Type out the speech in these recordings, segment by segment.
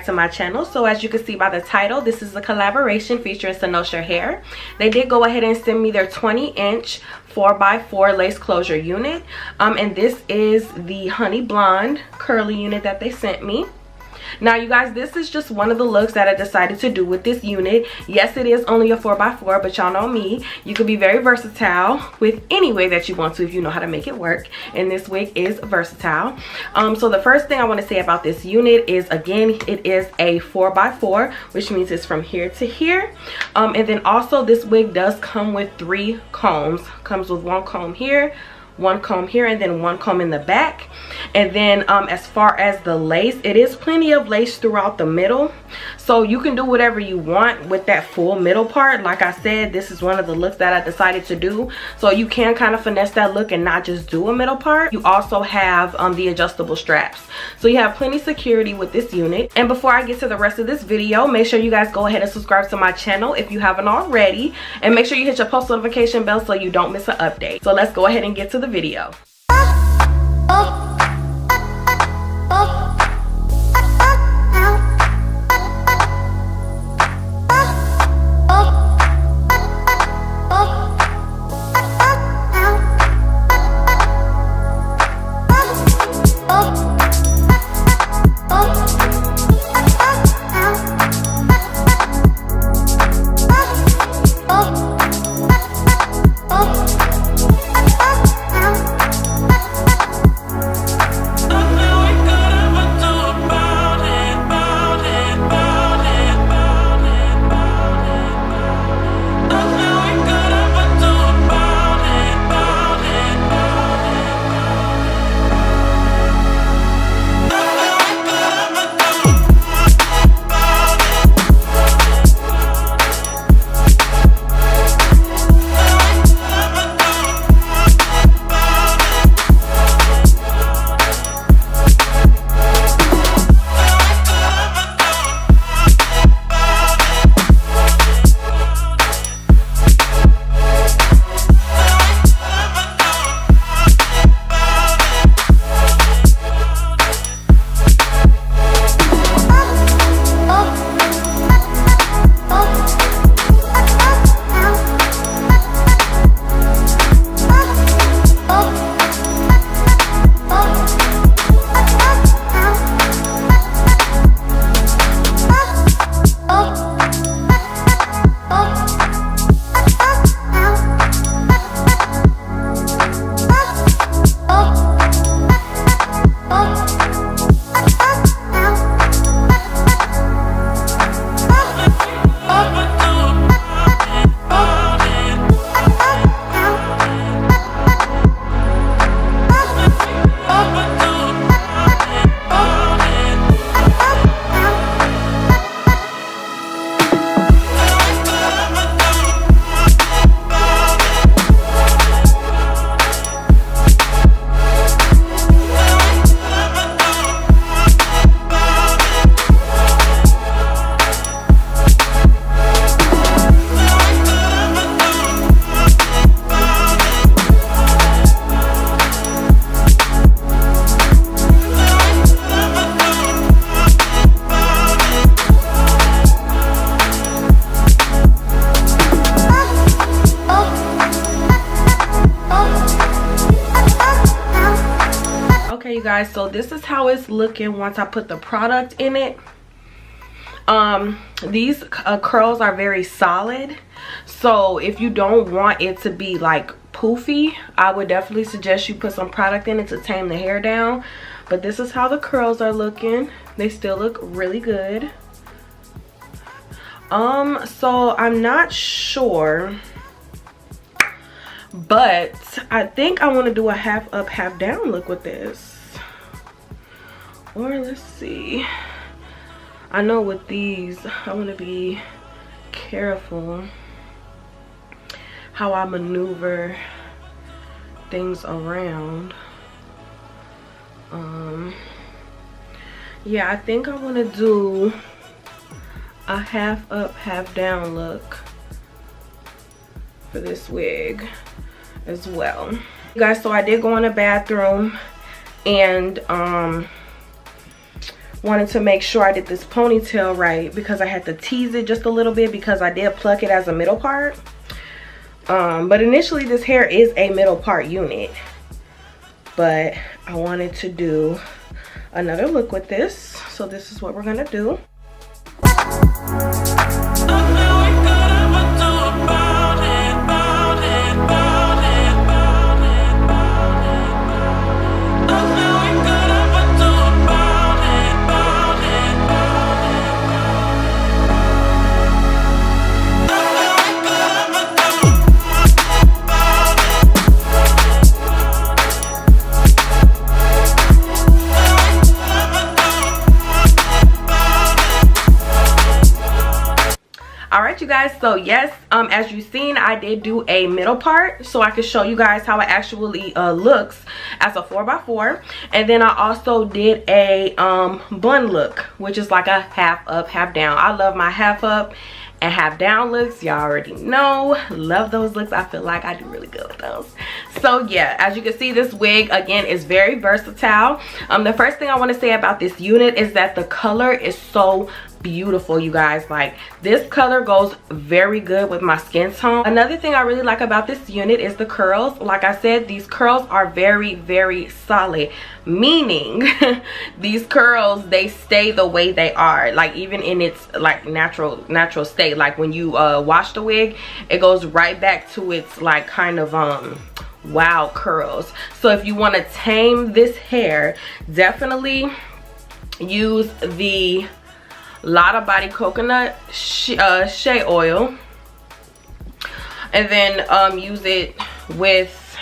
back to my channel. So as you can see by the title, this is a collaboration featuring Cynosure Hair. They did go ahead and send me their 20-inch 4x4 lace closure unit, and this is the honey blonde curly unit that they sent me. Now you guys, this is just one of the looks that I decided to do with this unit. Yes, it is only a 4x4, but y'all know me, you can be very versatile with any way that you want to if you know how to make it work, and this wig is versatile. So the first thing I want to say about this unit is, again, it is a 4x4, which means it's from here to here, and then also this wig does come with 3 combs. Comes with 1 comb here, 1 comb here, and then 1 comb in the back. And then as far as the lace, it is plenty of lace throughout the middle, so you can do whatever you want with that full middle part. Like I said, this is one of the looks that I decided to do, so you can kind of finesse that look and not just do a middle part. You also have the adjustable straps, so you have plenty security with this unit. And before I get to the rest of this video, make sure you guys go ahead and subscribe to my channel if you haven't already, and make sure you hit your post notification bell so you don't miss an update. So let's go ahead and get to the video. Okay, you guys, so this is how it's looking once I put the product in it. These curls are very solid, so if you don't want it to be like poofy, I would definitely suggest you put some product in it to tame the hair down. But this is how the curls are looking. They still look really good. So I'm not sure, but I think I want to do a half up, half down look with this. Or let's see. I know with these, I want to be careful how I maneuver things around. Yeah, I think I want to do a half up, half down look for this wig as well. You guys, so I did go in the bathroom and wanted to make sure I did this ponytail right because I had to tease it just a little bit because I did pluck it as a middle part. But initially this hair is a middle part unit, but I wanted to do another look with this, so this is what we're gonna do. Alright you guys, so yes, as you've seen, I did do a middle part so I could show you guys how it actually looks as a 4x4. And then I also did a bun look, which is like a half up, half down. I love my half up and half down looks. Y'all already know, love those looks. I feel like I do really good with those. So yeah, as you can see, this wig again is very versatile. The first thing I want to say about this unit is that the color is so beautiful, you guys. Like, this color goes very good with my skin tone. Another thing I really like about this unit is the curls. Like I said, these curls are very, very solid, meaning these curls, they stay the way they are, like even in its like natural state. Like when you wash the wig, it goes right back to its like kind of wow curls. So if you want to tame this hair, definitely use the Lotta Body Coconut Shea Oil, and then use it with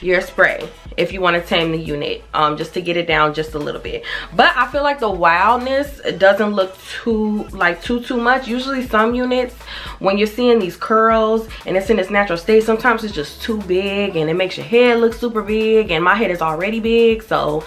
your spray if you want to tame the unit, just to get it down just a little bit. But I feel like the wildness doesn't look too much. Usually some units, when you're seeing these curls and it's in its natural state, sometimes it's just too big and it makes your head look super big, and my head is already big. So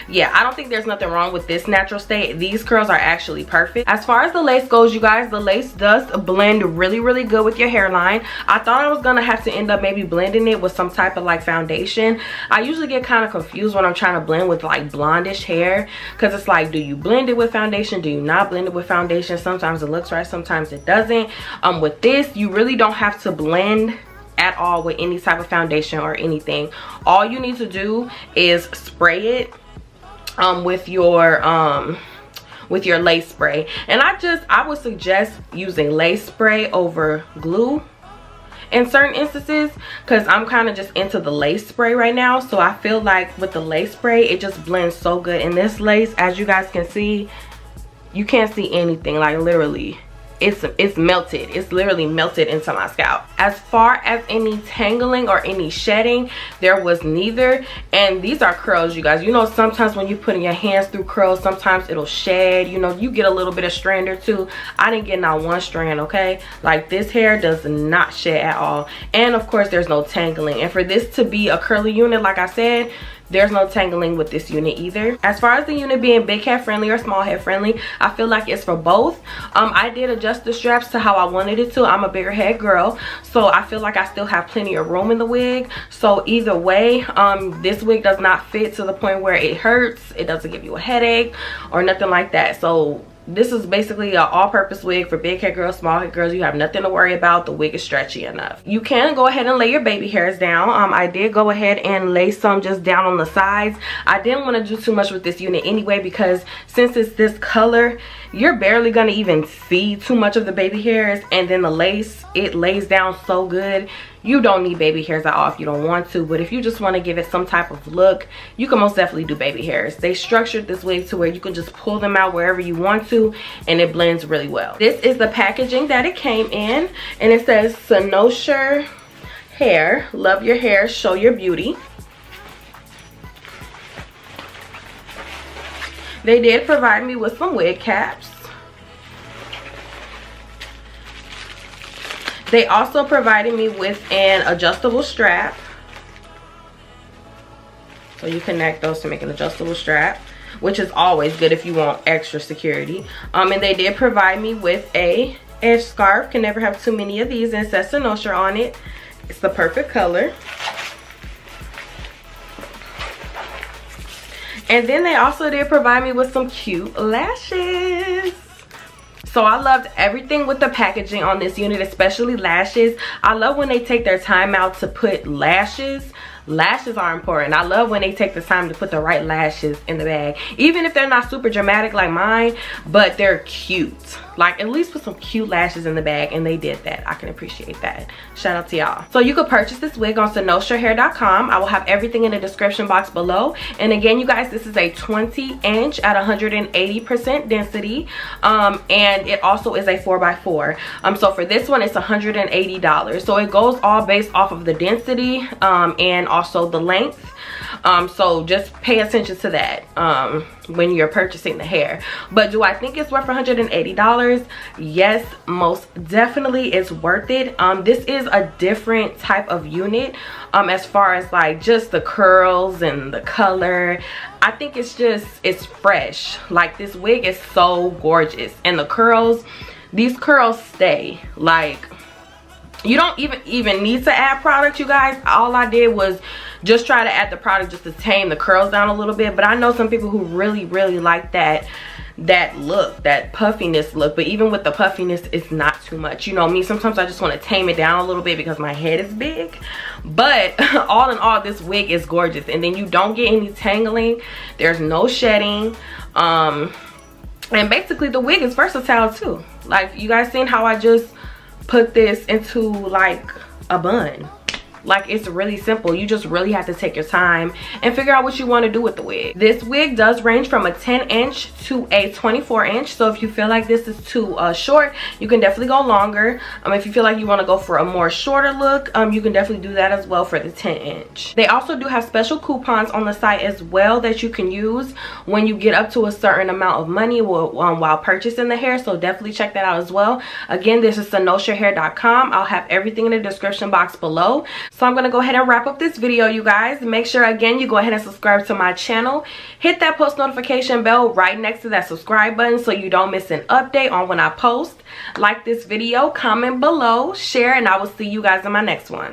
yeah, I don't think there's nothing wrong with this natural state. These curls are actually perfect. As far as the lace goes, you guys, the lace does blend really, really good with your hairline. I thought I was gonna have to end up maybe blending it with some type of like foundation. I usually get kind of confused when I'm trying to blend with like blondish hair, because it's like, do you blend it with foundation? Do you not blend it with foundation? Sometimes it looks right, sometimes it doesn't. With this, you really don't have to blend at all with any type of foundation or anything. All you need to do is spray it with your lace spray. And I would suggest using lace spray over glue in certain instances, because I'm kind of just into the lace spray right now. So I feel like with the lace spray, it just blends so good. And this lace, as you guys can see, you can't see anything, like literally it's melted. It's literally melted into my scalp. As far as any tangling or any shedding, there was neither. And these are curls, you guys. You know, sometimes when you put your hands through curls, sometimes it'll shed. You know, you get a little bit of strand or two. I didn't get not one strand, okay? Like, this hair does not shed at all. And of course, there's no tangling. And for this to be a curly unit, like I said, there's no tangling with this unit either. As far as the unit being big head friendly or small head friendly, I feel like it's for both. I did adjust the straps to how I wanted it to. I'm a bigger head girl, so I feel like I still have plenty of room in the wig. So either way, this wig does not fit to the point where it hurts. It doesn't give you a headache or nothing like that. So this is basically an all-purpose wig for big head girls, small head girls. You have nothing to worry about. The wig is stretchy enough. You can go ahead and lay your baby hairs down. I did go ahead and lay some just down on the sides. I didn't want to do too much with this unit anyway, because since it's this color, you're barely going to even see too much of the baby hairs. And then the lace, it lays down so good. You don't need baby hairs at all if you don't want to, but if you just want to give it some type of look, you can most definitely do baby hairs. They structured this wig to where you can just pull them out wherever you want to, and it blends really well. This is the packaging that it came in, and it says Cynosure Hair, love your hair, show your beauty. They did provide me with some wig caps. They also provided me with an adjustable strap. So you connect those to make an adjustable strap, which is always good if you want extra security. And they did provide me with a edge scarf. Can never have too many of these. And it says Cynosure on it. It's the perfect color. And then they also did provide me with some cute lashes. So I loved everything with the packaging on this unit, especially lashes. I love when they take their time out to put lashes. Lashes are important. I love when they take the time to put the right lashes in the bag, even if they're not super dramatic like mine, but they're cute. Like, at least put some cute lashes in the bag, and they did that. I can appreciate that. Shout out to y'all. So you could purchase this wig on cynosurehair.com. I will have everything in the description box below. And again, you guys, this is a 20-inch at 180% density, and it also is a 4x4. So for this one, it's $180. So it goes all based off of the density and also the length. So just pay attention to that when you're purchasing the hair. But do I think it's worth $180? Yes, most definitely it's worth it. This is a different type of unit as far as like just the curls and the color. I think it's fresh. Like, this wig is so gorgeous, and the curls, these curls stay. Like, you don't even need to add product, you guys. All I did was just try to add the product just to tame the curls down a little bit. But I know some people who really like that look, that puffiness look. But even with the puffiness, it's not too much. You know me, sometimes I just want to tame it down a little bit because my head is big. But all in all, this wig is gorgeous. And then you don't get any tangling. There's no shedding. And basically the wig is versatile too. Like, you guys seen how I just put this into like a bun. Like, it's really simple. You just really have to take your time and figure out what you want to do with the wig. This wig does range from a 10-inch to a 24-inch. So if you feel like this is too short, you can definitely go longer. If you feel like you want to go for a more shorter look, you can definitely do that as well for the 10-inch. They also do have special coupons on the site as well that you can use when you get up to a certain amount of money while purchasing the hair. So definitely check that out as well. Again, this is cynosurehair.com. I'll have everything in the description box below. So I'm going to go ahead and wrap up this video, you guys. Make sure, again, you go ahead and subscribe to my channel. Hit that post notification bell right next to that subscribe button so you don't miss an update on when I post. Like this video, comment below, share, and I will see you guys in my next one.